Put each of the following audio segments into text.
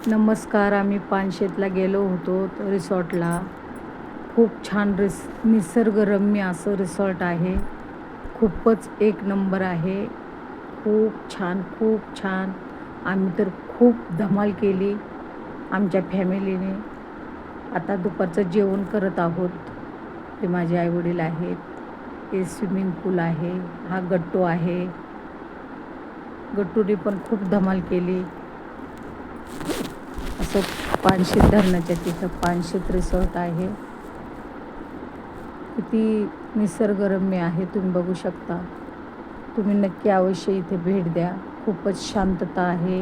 नमस्कार. आम्ही पानशेतला गेलो होतो रिसॉर्टला. खूप छान निसर्गरम्य असं रिसॉर्ट आहे. खूपच एक नंबर आहे. खूप छान, खूप छान. आम्ही तर खूप धमाल केली आमच्या फॅमिलीने. आता दुपारचं जेवण करत आहोत. ते माझे आईवडील आहेत. हे स्विमिंग पूल आहे. हा गट्टू आहे. गट्टूने पण खूप धमाल केली. असं पानशेत धरणाच्या तिथं पानशेत रिसॉर्ट आहे. किती निसर्गरम्य आहे तुम्ही बघू शकता. तुम्ही नक्की अवश्य इथे भेट द्या. खूपच शांतता आहे.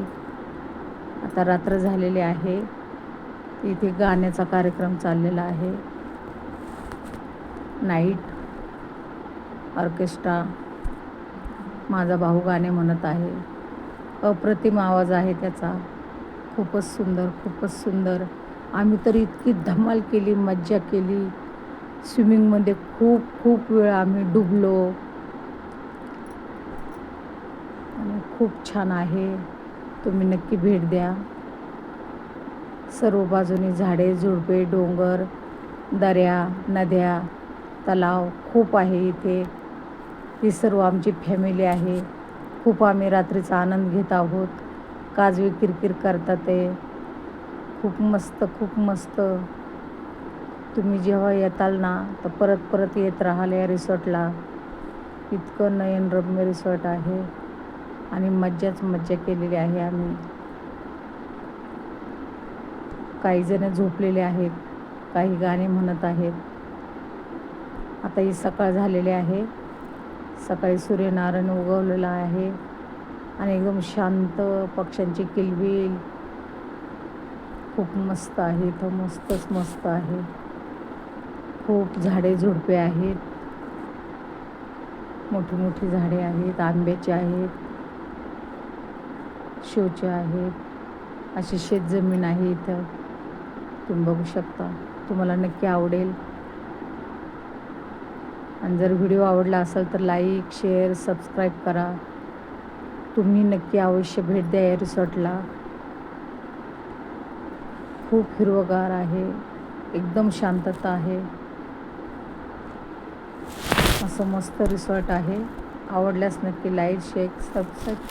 आता रात्र झालेली आहे. इथे गाण्याचा कार्यक्रम चाललेला आहे. Night orchestra. माझा भाऊ गाणे म्हणत आहे. अप्रतिम आवाज आहे त्याचा. खूपच सुंदर, खूपच सुंदर. आम्ही तर इतकी धमाल केली, मज्जा केली. स्विमिंगमध्ये खूप खूप वेळ आम्ही डुबलो आणि खूप छान आहे. तुम्ही नक्की भेट द्या. सर्व बाजूनी झाडे, झुडपे, डोंगर, दऱ्या, नद्या, तलाव खूप आहे इथे. ही सर्व आमची फॅमिली आहे. खूप आम्ही रात्रीचा आनंद घेत आहोत. काजवे किरकिर करतात ते. खूप मस्त, खूप मस्त. तुम्ही जेव्हा येताल ना तर परत परत येत राहाल या रिसॉर्टला. इतकं नयनरम्य रिसॉर्ट आहे आणि मज्जाच मज्जा केलेली आहे आम्ही. काही जण झोपलेले आहेत, काही गाणे म्हणत आहेत. आता ही सकाळ झालेली आहे. सकाळी सूर्यनारायण उगवलेला आहे आणि एकदम शांत पक्ष्यांची किलबिल. खूप मस्त आहे इथं. मस्तच मस्त आहे. खूप झाडे झुडपे आहेत. मोठी मोठी झाडे आहेत. आंब्याची आहेत, शोचे आहेत. अशी शेतजमीन आहे इथं. तुम्ही बघू शकता. तुम्हाला नक्की आवडेल. आणि जर व्हिडिओ आवडला असेल तर लाईक, शेअर, सबस्क्राईब करा. तुम्ही नक्की अवश्य भेट द्या या रिसॉर्टला. खूप हिरवंगार आहे. एकदम शांतता आहे. असं मस्त रिसॉर्ट आहे. आवडल्यास नक्की लाईक, शेअर, सबस्क्राईब